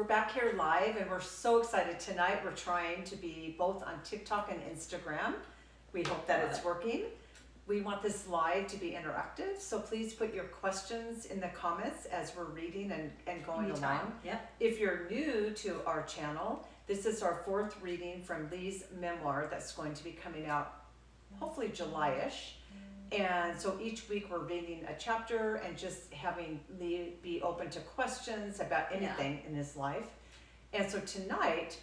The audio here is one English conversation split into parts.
back here live, and we're so excited tonight. We're trying to be both on TikTok and Instagram. We hope that it's working. We want this live to be interactive, so please put your questions in the comments as we're reading and going along. Yep. If you're new to our channel, this is our 4th reading from Lee's memoir that's going to be coming out hopefully July-ish. And so each week we're reading a chapter and just having Lee be open to questions about anything in his life. And so tonight,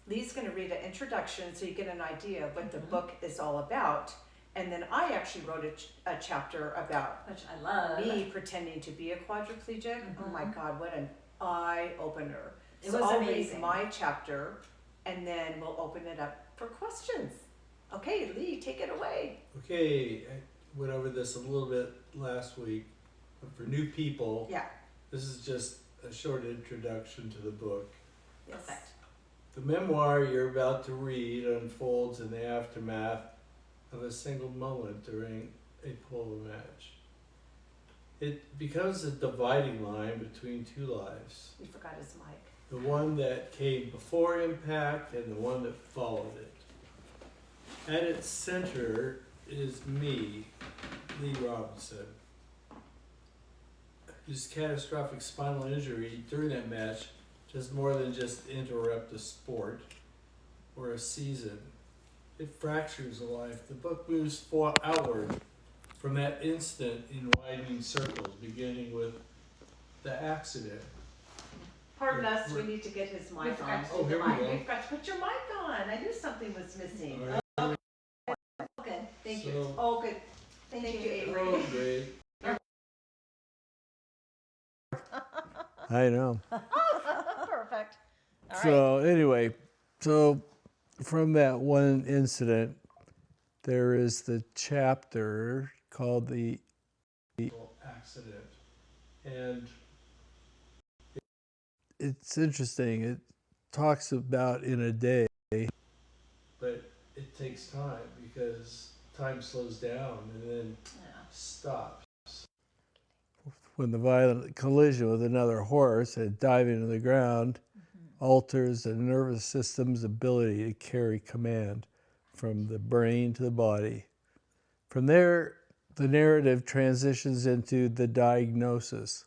Lee's going to read an introduction so you get an idea of what the book is all about. And then I actually wrote a chapter about which I love. Me pretending to be a quadriplegic. Oh my God, what an eye-opener. It So was I'll amazing. read my chapter and then we'll open it up for questions. Okay, Lee, take it away. Okay, I went over this a little bit last week, but for new people, this is just a short introduction to the book. Perfect. The memoir you're about to read unfolds in the aftermath of a single moment during a polo match. It becomes a dividing line between two lives. We forgot his mic. The one that came before impact and the one that followed it. At its center is me, Lee Robinson, whose catastrophic spinal injury during that match does more than just interrupt a sport or a season. It fractures a life. The book moves outward from that instant in widening circles, beginning with the accident. Pardon us, we need to get his mic on. Oh, here we go. We forgot to put your mic on. I knew something was missing. All right. Good. Thank you. So, Oh, good. Thank you, Avery. oh, great. I know. Perfect. All right. So anyway, so from that one incident, there is the chapter called the Accident. And it's interesting. It talks about in a day. but it takes time because time slows down and then stops. When the violent collision with another horse and diving to the ground alters the nervous system's ability to carry command from the brain to the body. From there, the narrative transitions into the diagnosis.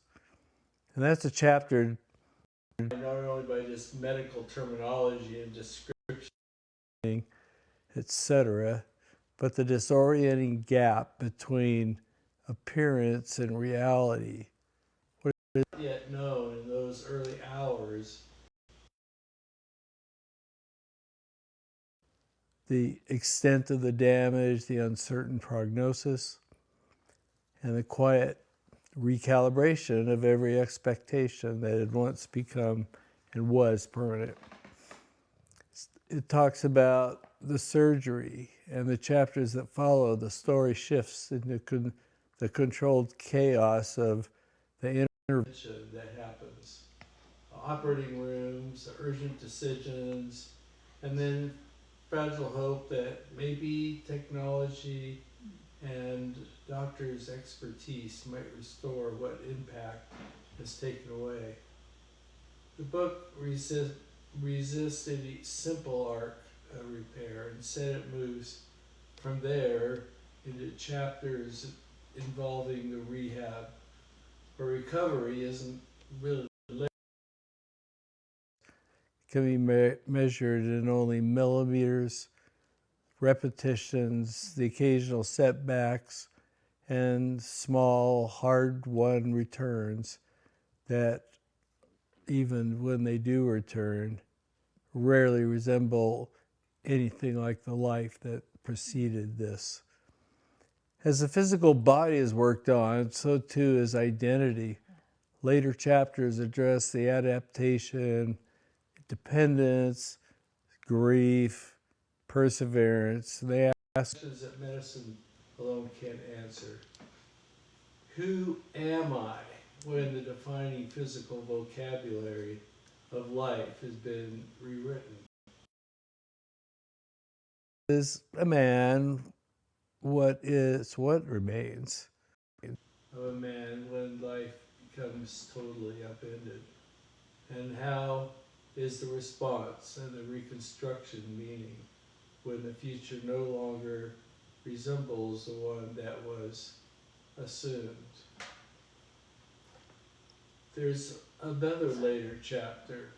And that's a chapter Not only by just medical terminology and description, etc., but the disorienting gap between appearance and reality. What is not yet known in those early hours. the extent of the damage, the uncertain prognosis, and the quiet recalibration of every expectation that had once become and was permanent. It talks about the surgery, and the chapters that follow, the story shifts into the controlled chaos of the Intervention that happens. Operating rooms, urgent decisions, and then fragile hope that maybe technology and doctors' expertise might restore what impact has taken away. The book resists a simple arc of repair. Instead, it moves from there into chapters involving the rehab, where recovery isn't really can be measured in only millimeters, repetitions, the occasional setbacks, and small, hard-won returns that, even when they do return, rarely resemble anything like the life that preceded this. As the physical body is worked on, so too is identity. Later chapters address the adaptation, dependence, grief, perseverance. They ask questions that medicine alone can't answer. Who am I when the defining physical vocabulary of life has been rewritten? is a man, what remains? Of a man when life becomes totally upended, and how is the response and the reconstruction meaning when the future no longer resembles the one that was assumed. There's another later chapter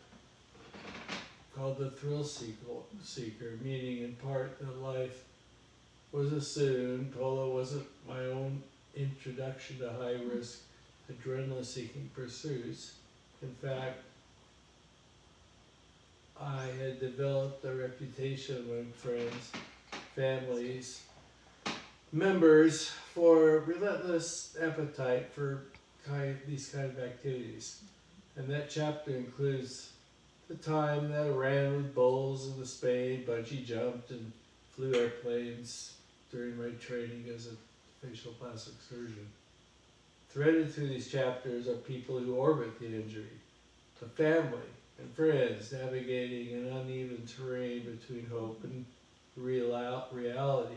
called The Thrill Seeker, meaning in part that life was assumed, although it wasn't my own introduction to high-risk adrenaline-seeking pursuits. In fact, I had developed a reputation among friends, families, members for relentless appetite for these kind of activities. And that chapter includes the time that I ran with bulls in the Spain, bungee jumped, and flew airplanes during my training as a facial plastic surgeon. Threaded through these chapters are people who orbit the injury, a family and friends navigating an uneven terrain between hope and reality,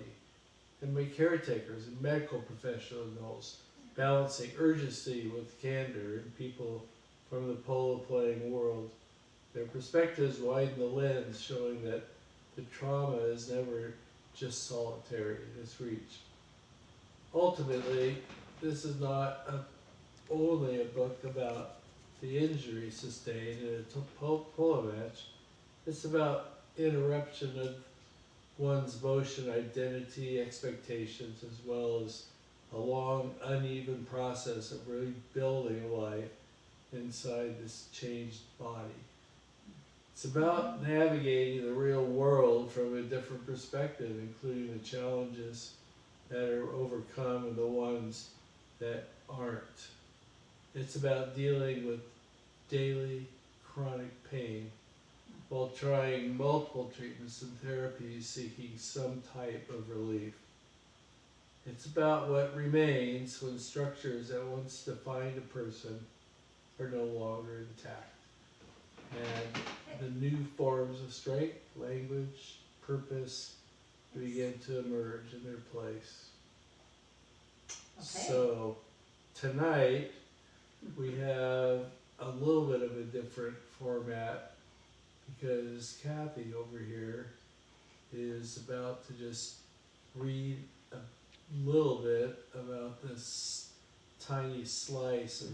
and my caretakers and medical professionals balancing urgency with candor, and people from the polo-playing world. Their perspectives widen the lens, showing that the trauma is never just solitary in its reach. Ultimately, this is not only a book about the injury sustained in a polo match. It's about interruption of one's motion, identity, expectations, as well as a long, uneven process of rebuilding life inside this changed body. It's about navigating the real world from a different perspective, including the challenges that are overcome and the ones that aren't. It's about dealing with daily chronic pain while trying multiple treatments and therapies seeking some type of relief. It's about what remains when structures that once defined a person are no longer intact, and the new forms of strength, language, purpose begin to emerge in their place. Okay. So tonight we have a little bit of a different format because Kathy over here is about to just read a little bit about this tiny slice of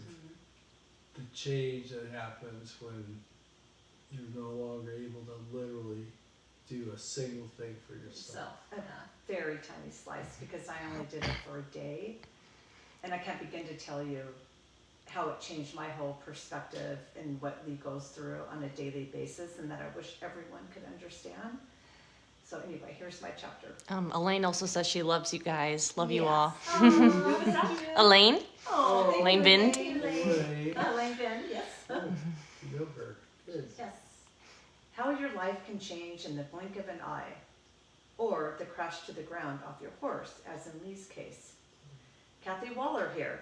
the change that happens when you're no longer able to literally do a single thing for yourself. So, A very tiny slice, because I only did it for a day, and I can't begin to tell you how it changed my whole perspective and what Lee goes through on a daily basis, and that I wish everyone could understand. So anyway, here's my chapter. Elaine also says she loves you guys. Love you Yes. all. Who was that? Elaine? Oh, thank Elaine you, Vind? Elaine. Elaine. Elaine Vind, yes. You know her. Good. Yes. How your life can change in the blink of an eye, or the crash to the ground off your horse, as in Lee's case. Kathy Waller here,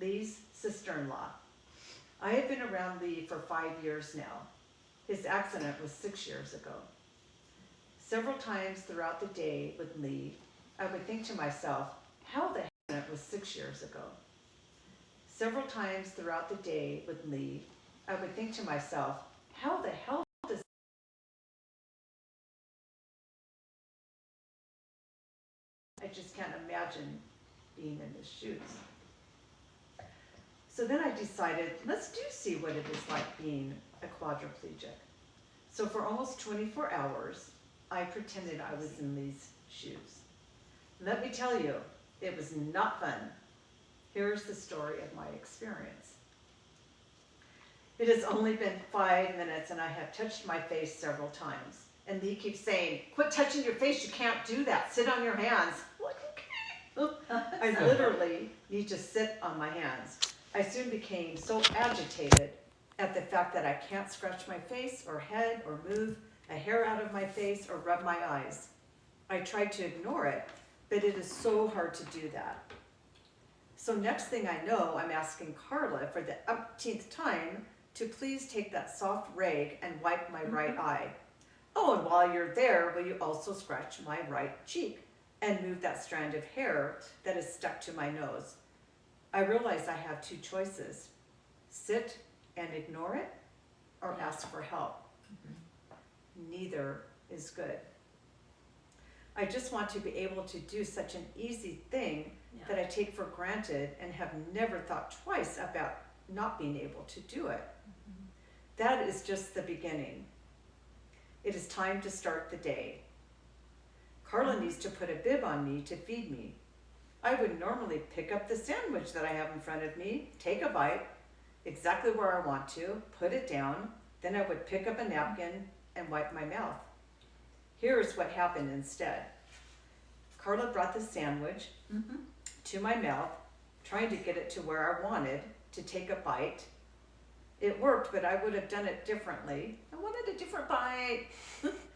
Lee's sister-in-law. I have been around Lee for 5 years now. His accident was 6 years ago. Several times throughout the day with Lee, I would think to myself, how the hell it was 6 years ago. Several times throughout the day with Lee, I would think to myself, how the hell does I just can't imagine being in his shoes. So then I decided, let's see what it is like being a quadriplegic. So for almost 24 hours, I pretended I was in Lee's shoes. Let me tell you, it was not fun. Here's the story of my experience. It has only been 5 minutes and I have touched my face several times. And Lee keeps saying, quit touching your face, you can't do that, sit on your hands. I'm like, okay. I literally need to sit on my hands. I soon became so agitated at the fact that I can't scratch my face or head or move a hair out of my face or rub my eyes. I tried to ignore it, but it is so hard to do that. So next thing I know, I'm asking Carla for the umpteenth time to please take that soft rag and wipe my right eye. Oh, and while you're there, will you also scratch my right cheek and move that strand of hair that is stuck to my nose? I realize I have 2 choices: sit and ignore it, or ask for help. Neither is good. I just want to be able to do such an easy thing Yeah. that I take for granted and have never thought twice about not being able to do it. That is just the beginning. It is time to start the day. Carla needs to put a bib on me to feed me. I would normally pick up the sandwich that I have in front of me, take a bite, exactly where I want to, put it down, then I would pick up a napkin and wipe my mouth. Here is what happened instead. Carla brought the sandwich to my mouth, trying to get it to where I wanted to take a bite. It worked, but I would have done it differently. I wanted a different bite.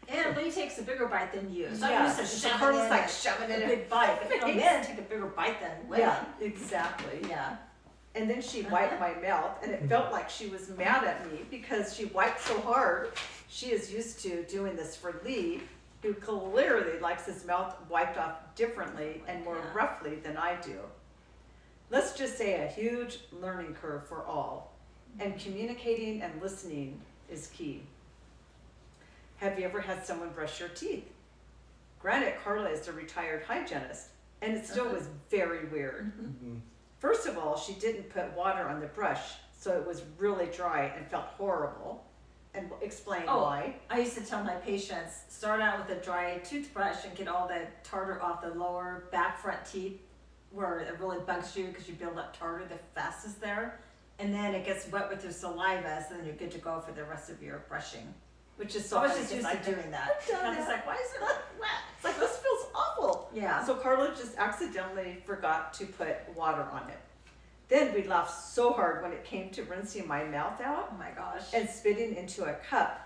And Lee takes a bigger bite than you. So Yeah, I'm used to so shoving Carla's in like a- shoving in a a big bite. But face. men take a bigger bite than women. Yeah, exactly. Yeah. And then she wiped my mouth, and it felt like she was mad at me because she wiped so hard. She is used to doing this for Lee, who clearly likes his mouth wiped off differently and more Yeah. roughly than I do. Let's just say a huge learning curve for all, and communicating and listening is key. Have you ever had someone brush your teeth? Granted, Carla is a retired hygienist, and it still was very weird. First of all, she didn't put water on the brush, so it was really dry and felt horrible. And explain Oh. why. I used to tell my patients, start out with a dry toothbrush and get all the tartar off the lower back front teeth where it really bugs you because you build up tartar the fastest there. And then it gets wet with your saliva, so then you're good to go for the rest of your brushing. Which is so I was funny just 'cause used I to doing that. I've done And I was that. like, why is it not wet? It's like, this feels awful. Yeah. So Carla just accidentally forgot to put water on it. Then we laughed so hard when it came to rinsing my mouth out Oh my gosh. and spitting into a cup,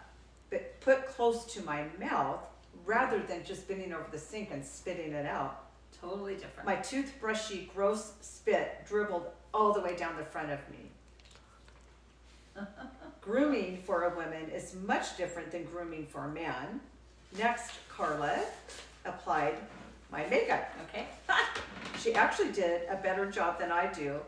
but put close to my mouth rather than just bending over the sink and spitting it out. Totally different. My toothbrushy, gross spit dribbled all the way down the front of me. Grooming for a woman is much different than grooming for a man. Next, Carla applied my makeup. Okay. She actually did a better job than I do,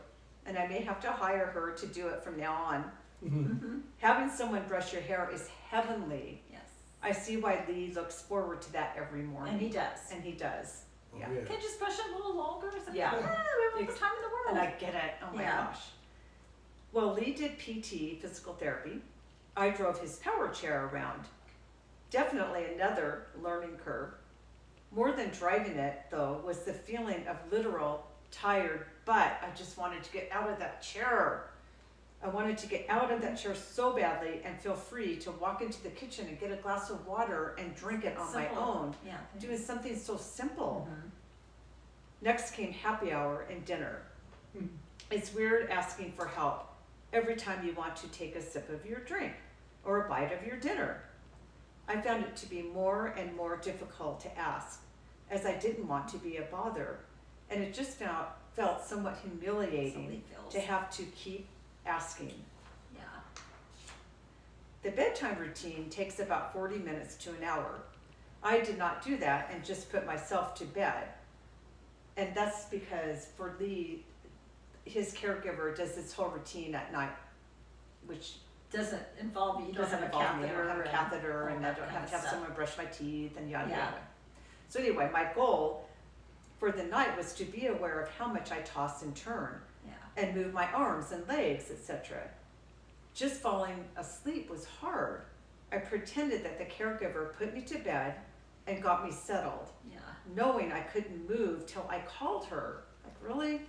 and I may have to hire her to do it from now on. Having someone brush your hair is heavenly. Yes. I see why Lee looks forward to that every morning. And he does. And he does. Oh, Yeah. yeah. Can you just brush it a little longer or something? Yeah. We have all the time in the world. And I get it. Oh my Yeah. gosh. Well, Lee did PT, physical therapy. I drove his power chair around. Definitely another learning curve. More than driving it, though, was the feeling of literal tired butt. I just wanted to get out of that chair. I wanted to get out of that chair so badly and feel free to walk into the kitchen and get a glass of water and drink it on my Simple. own. Yeah. Doing something so simple. Mhm. Next came happy hour and dinner. It's weird asking for help every time you want to take a sip of your drink or a bite of your dinner. I found it to be more and more difficult to ask, as I didn't want to be a bother, and it just felt somewhat humiliating Somebody feels. to have to keep asking. Yeah. The bedtime routine takes about 40 minutes to an hour. I did not do that and just put myself to bed. And that's because for Lee, his caregiver does this whole routine at night, which Doesn't involve you. You don't doesn't have a involve me. I catheter. don't have a and catheter all and I that don't kind have of to have stuff. someone brush my teeth and yada Yeah. yada. So anyway, my goal for the night was to be aware of how much I toss and turn Yeah. and move my arms and legs, etc. Just falling asleep was hard. I pretended that the caregiver put me to bed and got me settled, Yeah. knowing I couldn't move till I called her. Like, really?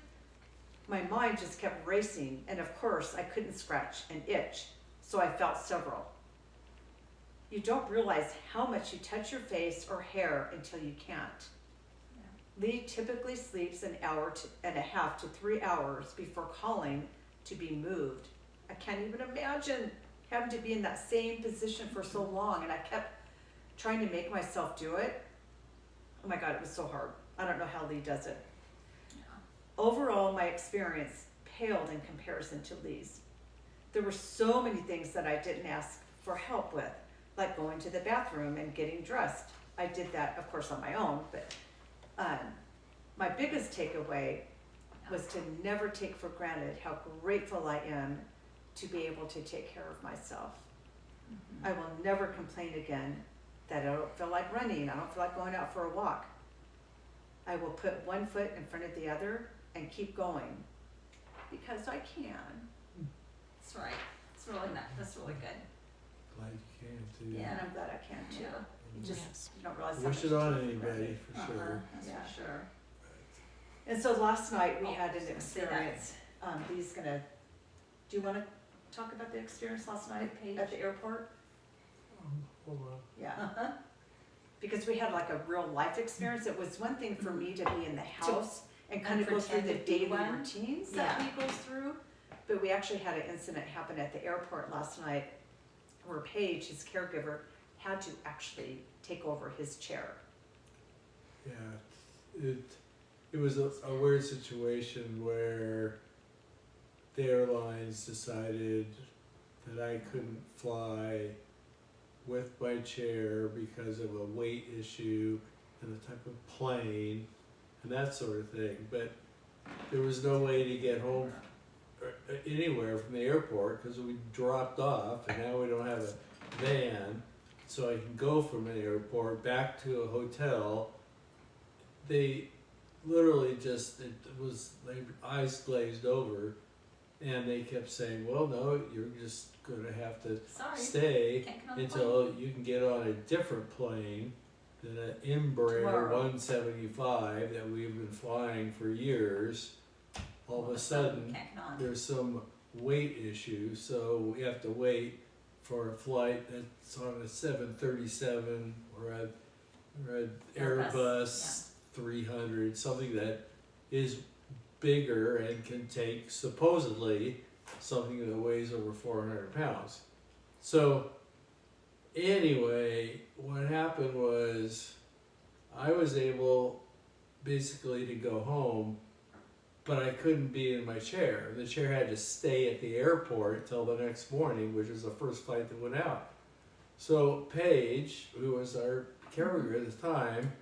My mind just kept racing, and of course I couldn't scratch an itch, so I felt several. You don't realize how much you touch your face or hair until you can't. Lee typically sleeps an hour and a half to 3 hours before calling to be moved. I can't even imagine having to be in that same position for so long, and I kept trying to make myself do it. Oh my God, it was so hard. I don't know how Lee does it. Yeah. Overall, my experience paled in comparison to Lee's. There were so many things that I didn't ask for help with, like going to the bathroom and getting dressed. I did that, of course, on my own, but my biggest takeaway was to never take for granted how grateful I am to be able to take care of myself. I will never complain again that I don't feel like running, I don't feel like going out for a walk. I will put one foot in front of the other and keep going, because I can. That's right. It's really nice. That's really good. Glad you can too. Yeah. And I'm glad I can too. Yeah. You just, Yes. you don't realize how Wish much it on takes for anybody granted. for sure. That's Yeah. for sure. And so last night we Oh, had an say that. experience, Lee's gonna, do you wanna talk about the experience last night Paige? at the airport? Hold on. Yeah, Uh-huh. because we had like a real life experience. It was one thing for me to be in the house and kind of and go through the pretend to be daily one? routines that Yeah. he goes through. But we actually had an incident happen at the airport last night where Paige, his caregiver, had to actually take over his chair. Yeah, it was a weird situation where the airlines decided that I couldn't fly with my chair because of a weight issue and the type of plane and that sort of thing. But there was no way to get home anywhere from the airport because we dropped off, and now we don't have a van, so I can go from the airport back to a hotel. They literally just, it was like eyes glazed over, and they kept saying, well, no, you're just gonna have to Sorry. stay Can't come on the until you can get on a different plane than an Embraer Tomorrow. 175 that we've been flying for years. All of a sudden, Can't come on. there's some weight issue, so we have to wait for a flight that's on a 737 or a Airbus 300, something that is bigger and can take supposedly something that weighs over 400 pounds. So anyway, what happened was I was able basically to go home, but I couldn't be in my chair. The chair had to stay at the airport till the next morning, which was the first flight that went out. So Paige, who was our caregiver at the time,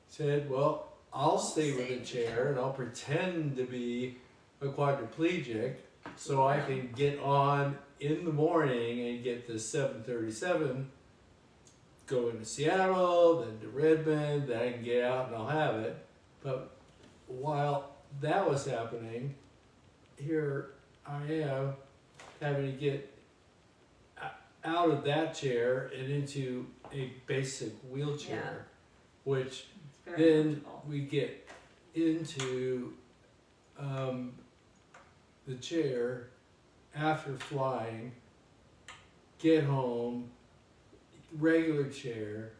said, well, I'll stay with the chair and I'll pretend to be a quadriplegic so I can get on in the morning and get the 737, go into Seattle, then to Redmond, then I can get out and I'll have it. But while that was happening, here I am having to get out of that chair and into a basic wheelchair, which It's very then comfortable. we get into the chair after flying, get home, regular chair,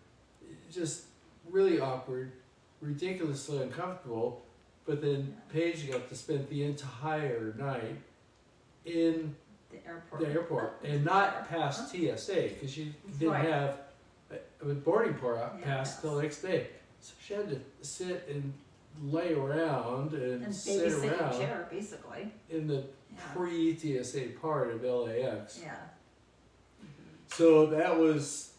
just really awkward, ridiculously uncomfortable. But then Paige got to spend the entire night in The airport. the airport and not past TSA because she didn't Right. have a boarding Yeah, pass till the next day. So she had to sit and lay around and, And sit babysitting around chair, basically. in the Yeah. pre-TSA part of LAX. Yeah. So that was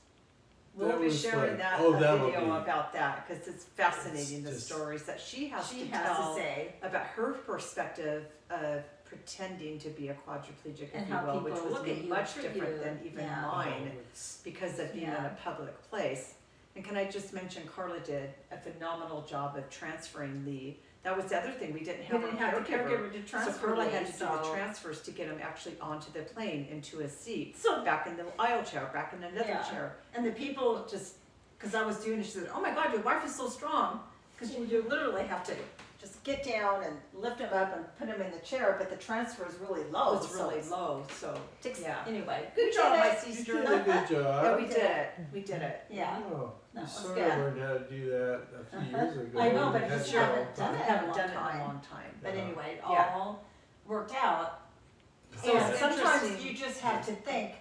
We'll That be was sharing fun. that Oh, a that'll video be- about that because it's fascinating, the It's just- stories that she has She to has tell to say. about her perspective of pretending to be a quadriplegic, And if you how will, which people was look at you, much treat different you. than even Yeah. mine it's- because of being in Yeah. a public place. And can I just mention, Carla did a phenomenal job of transferring Lee. That was the other thing, we didn't We have didn't a have the caregiver to So transfer Carla Lee, had to do the so- transfers to get him actually onto the plane, into a seat, So- back in the aisle chair, back in another Yeah. chair. And the people just, because I was doing it, she said, oh my God, your wife is so strong. Because you literally have to just get down and lift him up and put him in the chair, but the transfer is really low. It's really low, so, Takes, yeah. anyway. Good we job, did my it. You sister. did a good job. Yeah, we did it, we did it. Yeah. Oh, That you was sort good. of learned how to do that a few years ago. I know, when but you I had just your haven't own done time. it. Haven't long done it in time. a long time. But anyway, it Yeah. all worked out. So And it's sometimes interesting. you just have to think,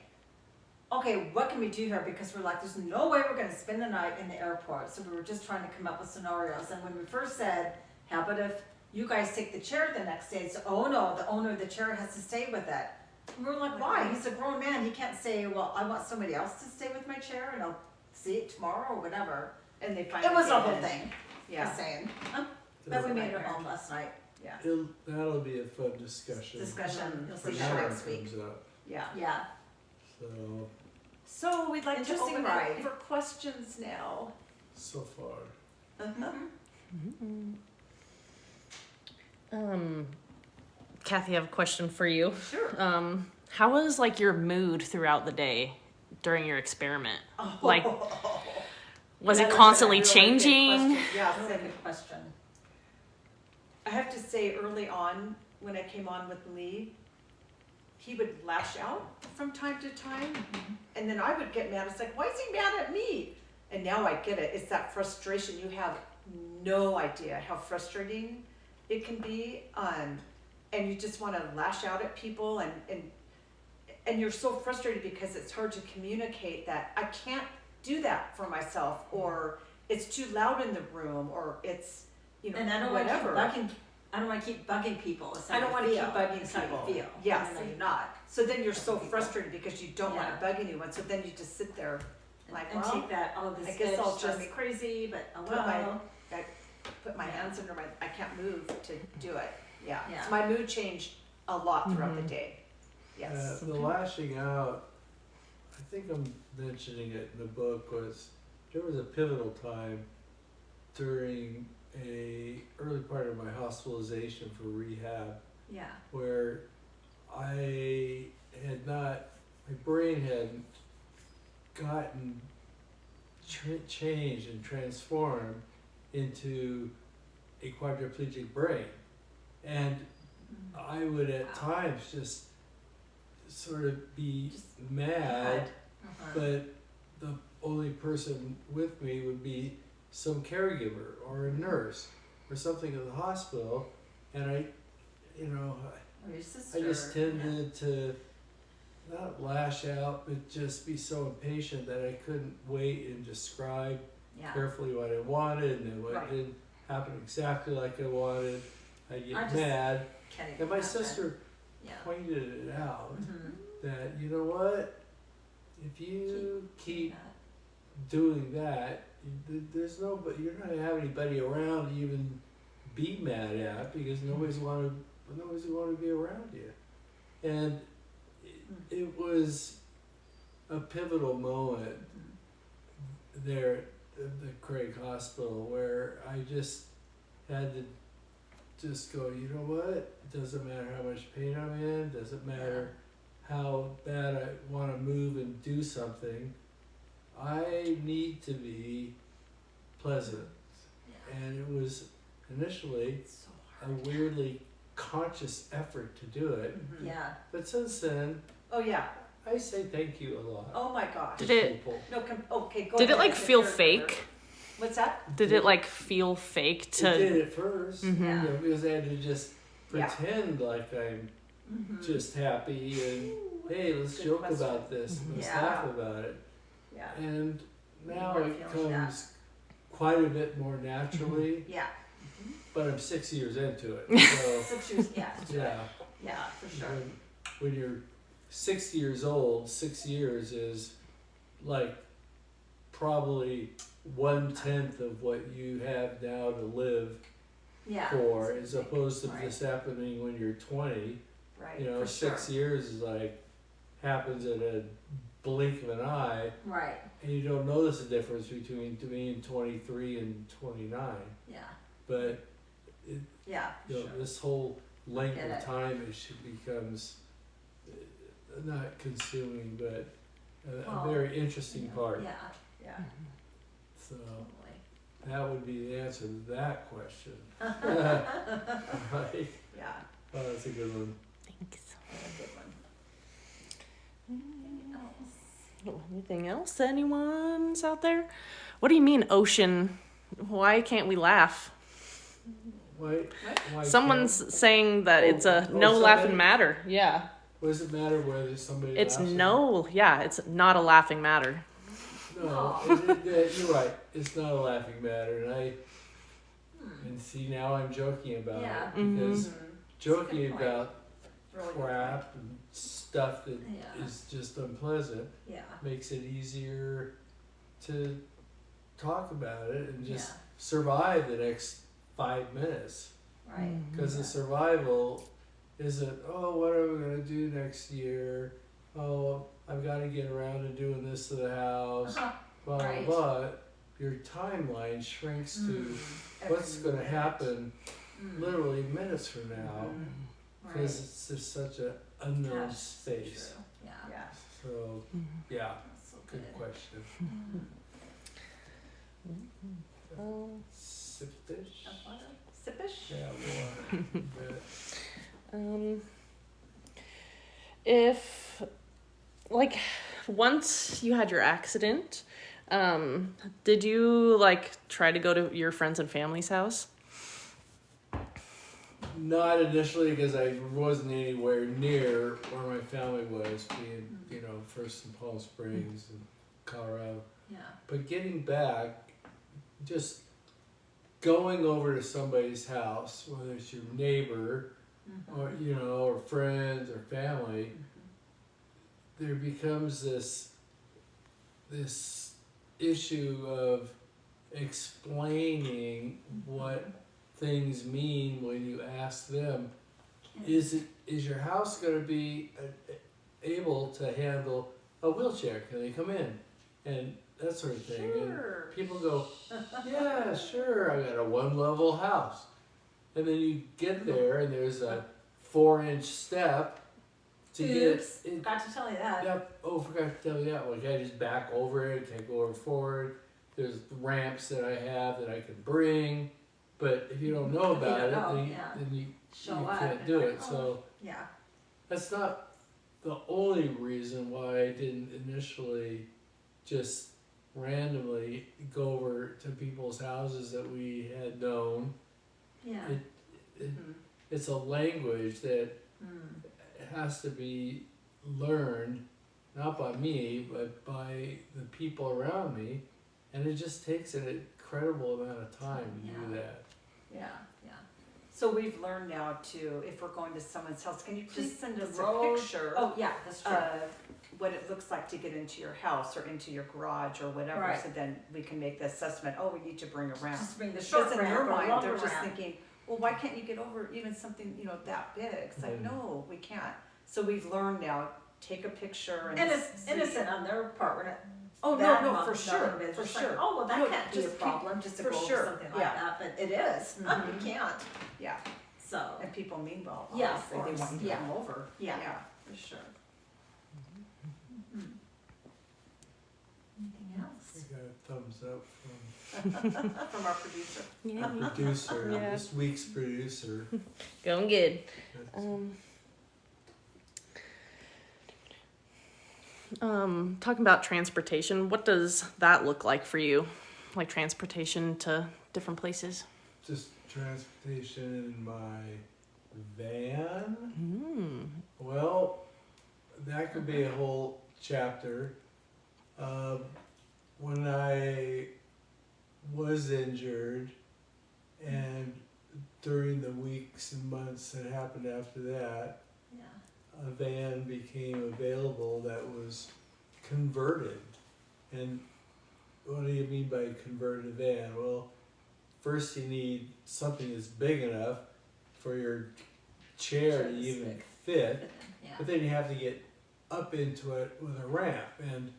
okay, what can we do here? Because we're like, there's no way we're gonna spend the night in the airport. So we were just trying to come up with scenarios. And when we first said, how about if you guys take the chair the next day? It's, oh no, the owner of the chair has to stay with it. And we were like, why? He's a grown man. He can't say, well, I want somebody else to stay with my chair and I'll see it tomorrow or whatever. And they finally It was a came whole in. thing, Yeah, just saying. But we made it home last night. yeah, That'll be a fun discussion. Discussion, you'll For see sure. that When it next week. comes up. yeah. Yeah, So, So we'd like to Interesting open ride. it for questions now. So far. Kathy, I have a question for you. Sure. How was like your mood throughout the day during your experiment? Like, was it That is a constantly really good changing? question. Yeah, That's a and good question. I have to say early on when I came on with Lee, he would lash out from time to time, and then I would get mad. It's like, why is he mad at me? And now I get it. It's that frustration. You have no idea how frustrating it can be, and you just want to lash out at people, and you're so frustrated because it's hard to communicate that I can't do that for myself, or it's too loud in the room, or it's, you know, And I don't whatever. want to keep bugging. I don't want to keep bugging people. It's how I don't you want to keep feel. bugging It's how you people. feel. Yes. Even though you're not. So then you're so frustrated because you don't want Yeah. to bug anyone. So then you just sit there like, And well, take that, oh, this I guess I'll bitch drives me just crazy, but oh put my well. put my hands under my, I can't move to do it. Yeah. Yeah. So my mood changed a lot throughout the day. Yes. The lashing out, I think I'm mentioning it in the book, there was a pivotal time during a early part of my hospitalization for rehab Yeah. where I had not, my brain hadn't gotten changed and transformed into a quadriplegic brain. And I would at times just sort of be mad, but the only person with me would be some caregiver or a nurse or something at the hospital, and I Or your sister. I just tended to not lash out, but just be so impatient that I couldn't wait and describe Yeah. carefully what I wanted, and then what Right. didn't happen exactly like I wanted, I get I just mad. Can't even And my imagine. sister Yeah. pointed it out Mhm. that, you know what, if you keep Yeah. doing that, there's nobody, you're not gonna have anybody around to even be mad at, because nobody's want to be around you. And it was a pivotal moment there at the Craig Hospital where I just had to just go, you know what, it doesn't matter how much pain I'm in, doesn't matter how bad I want to move and do something, I need to be pleasant. And it was initially It's so a hard. weirdly conscious effort to do it, Mhm. Yeah. but since then Oh yeah. I say thank you a lot Oh my gosh. to Did it- people. No. Okay. Go Did it ahead. like If feel you're- fake? What's that? Did it like feel fake It to? did at first, Mhm. Yeah. you know, because I had to just Yeah. pretend like I'm just happy and hey, let's Good joke question. about this, and let's Yeah. laugh about it. Yeah. And now weren't it feeling that. comes quite a bit more naturally, Yeah. but I'm 6 years into it. So 6 years. Yeah. yeah, Yeah, for sure. when you're 60 years old, 6 years is like probably 1/10 of what you have now to live Yeah. for, as opposed to Right. this happening when you're 20. Right. You know, for 6 sure. years is like happens in a blink of an eye, Right. and you don't notice the difference between being 23 and 29. Yeah. But Yeah. you know, Sure. this whole length Get of it. time becomes not consuming, but a Well, very interesting part. Yeah. Yeah. So Totally. that would be the answer to that question. Right? Yeah. Oh, that's a good one. Thanks. That's a good one. Anything else? Anyone's out there? What do you mean, ocean? Why can't we laugh? Why Someone's can't- saying that it's a no somebody- laughing matter. Yeah. What does it matter whether somebody It's laughs or no, yeah, it's not a laughing matter. No, Aw. you're right. It's not a laughing matter, and see, now I'm joking about Yeah. it because Mhm. joking Good point. about Really good crap and stuff that Yeah. is just unpleasant Yeah. makes it easier to talk about it and just Yeah. survive the next 5 minutes. Right. Because Yeah. the survival isn't, oh, what are we going to do next year? oh, I've got to get around to doing this to the house, blah, Right. blah, blah, your timeline shrinks to what's going to happen literally minutes from now, because it's just such an unknown Gosh, space. true. Yeah. Yeah. So, yeah, That's so good good. question. Sip-ish? Sippish? Yeah, water. If, like, once you had your accident, did you, like, try to go to your friends and family's house? Not initially, because I wasn't anywhere near where my family was, being, you know, first in Palm Springs and Colorado. Yeah. But getting back, just going over to somebody's house, whether it's your neighbor or, you know, or friends or family, there becomes this issue of explaining what things mean when you ask them, is your house going to be able to handle a wheelchair? Can they come in? And that sort of thing. Sure. And people go, yeah, sure, I got a 1-level house. And then you get there and there's a 4-inch step to Oops. get it. Forgot to tell you that. Yep. Oh, forgot to tell you that. Well, can I just back over it? Can I go over forward? There's ramps that I have that I can bring. But if you don't know If you about don't it, know, then yeah. you Show up can't and do like, it. oh. So Yeah. that's not the only reason why I didn't initially just randomly go over to people's houses that we had known. Yeah. It's a language that has to be learned, not by me, but by the people around me, and it just takes an incredible amount of time to do that. Yeah. Yeah. So we've learned now to, if we're going to someone's house, can you please send us a road- picture Oh yeah, that's true. of what it looks like to get into your house or into your garage or whatever, Right. so then we can make the assessment, oh, we need to bring a ramp. Just bring the short Because in ramp their or mind, longer they're just ramp. thinking, well, why can't you get over even something, you know, that big? It's like, Mhm. no, we can't. So we've learned now, take a picture and. And it's see- innocent on their part. We're not. Oh, bad no, mouth, for nothing, sure, but it's for just like, sure. oh well, that No, can't be a just keep- problem. Just to for go over sure, something like yeah. that, but it is. Mhm. You can't. Yeah, So. and people mean well, Yeah, of obviously, they want you to course, come over. Yeah. For sure. Anything I else? got a thumbs up From our producer. Yeah. from producer, Yeah. this week's producer. Going good. Talking about transportation, what does that look like for you? Like transportation to different places? Just transportation in my van. Well, that could be a whole chapter. When I was injured, and during the weeks and months that happened after that, Yeah. a van became available that was converted. And what do you mean by converted van? Well, first you need something that's big enough for your chair to even fit, Yeah. but then you have to get up into it with a ramp. And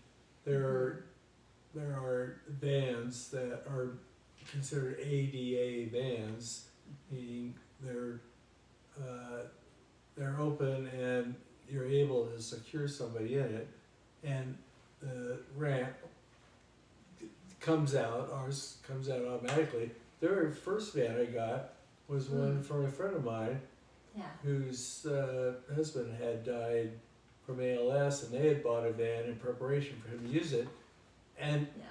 there are vans that are considered ADA vans, meaning they're open and you're able to secure somebody in it, and the ramp comes out. Ours comes out automatically. The very first van I got was one from a friend of mine Yeah. whose husband had died from ALS, and they had bought a van in preparation for him to use it, and Yeah.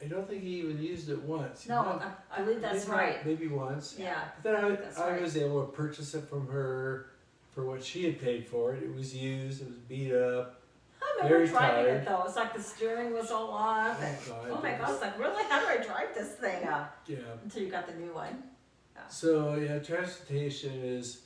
I don't think he even used it once. He No, might- I believe that's maybe- right. Maybe once. Yeah. But then That's I right. was able to purchase it from her for what she had paid for it. It was used, it was beat up. I remember Very driving tired. it though. It's like the steering was all off. And, oh my it gosh, was- like really, how do I drive this thing? Yeah, Yeah. Until you got the new one. So yeah, transportation is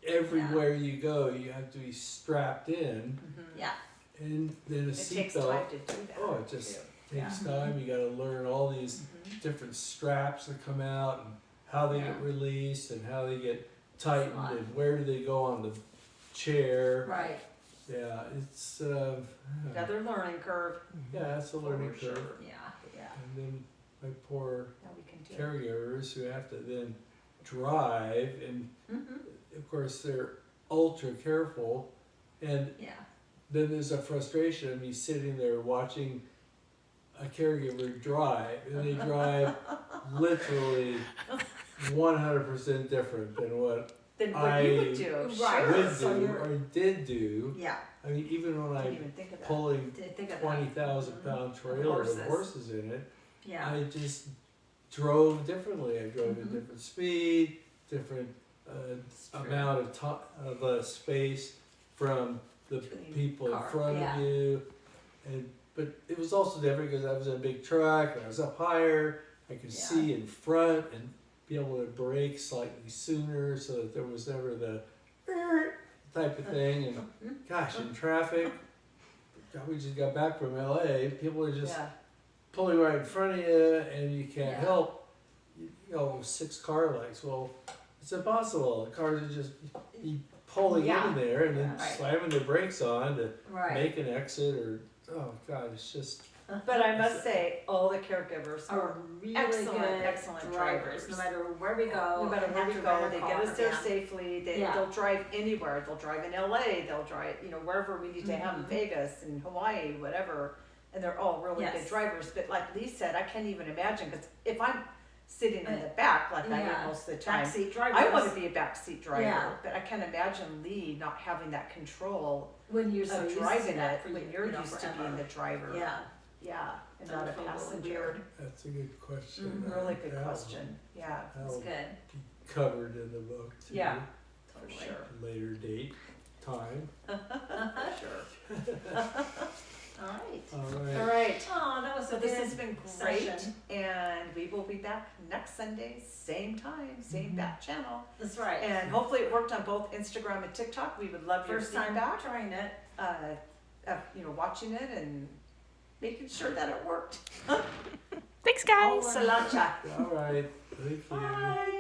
everywhere you go. You have to be strapped in, Yeah. and then a it takes time seatbelt. to do that. Oh, it just too. takes time. You got to learn all these different straps that come out and how they get Yeah. released and how they get tightened Lot. and where do they go on the chair. Right. Yeah, it's Another learning curve. yeah, it's a learning For sure. curve. Yeah. Yeah. And then my poor Now we can do it. caregivers who have to then drive, and Mm-hmm. of course they're ultra careful, and Yeah. then there's a frustration of me sitting there watching a caregiver drive, and they drive literally 100% different than what Then what you would I do, Right. sure. would So do you're- or did do. Yeah. I mean, even when Didn't I'm even think of that. pulling Did think of that. 20,000 pound trailer with Horses. horses in it, Yeah. I just drove differently. I drove Mhm. at different speed, different It's true. amount of space from the Between people in car, front yeah. of you, and but it was also different because I was in a big truck and I was up higher. I could Yeah. see in front and be able to brake slightly sooner, so that there was never the type of thing. And gosh, in traffic, God, we just got back from LA. People are just Yeah. pulling right in front of you, and you can't Yeah. help. You know, 6 car lengths. Well, it's impossible. The cars are just pulling Yeah. in there and then Yeah, right. slamming their brakes on to Right. make an exit, or oh god, it's just But I must say, all the caregivers Are are really excellent, good excellent drivers. drivers. No matter where we go. no matter and where have we to go, rent a they car, get us there yeah. safely. Yeah. They'll drive anywhere. They'll drive in LA. They'll drive, wherever we need to have in Mhm. Vegas and Hawaii, whatever. And they're all really good Yes. drivers. But like Lee said, I can't even imagine, because if I'm sitting in the back like I Yeah. am most of the time, Backseat drivers. I want to be a backseat driver. Yeah. But I can't imagine Lee not having that control when you're so of used to driving that it for when you, you're you know, used to forever. being the driver. Yeah. Yeah, and Don't not a feel really passenger. weird. that's a good question. Really good That'll- question. Yeah, It's that'll good. be covered in the book too. Yeah. for Totally. sure. Later date, time. Sure. All right. All All right. right. Oh, that was So a this good has been great, session. and we will be back next Sunday, same time, same back channel. That's right. And hopefully it worked on both Instagram and TikTok. We would love your First time feedback. trying it. Watching it and making sure that it worked. Thanks, guys. Salacha. All right. Thank you. Bye.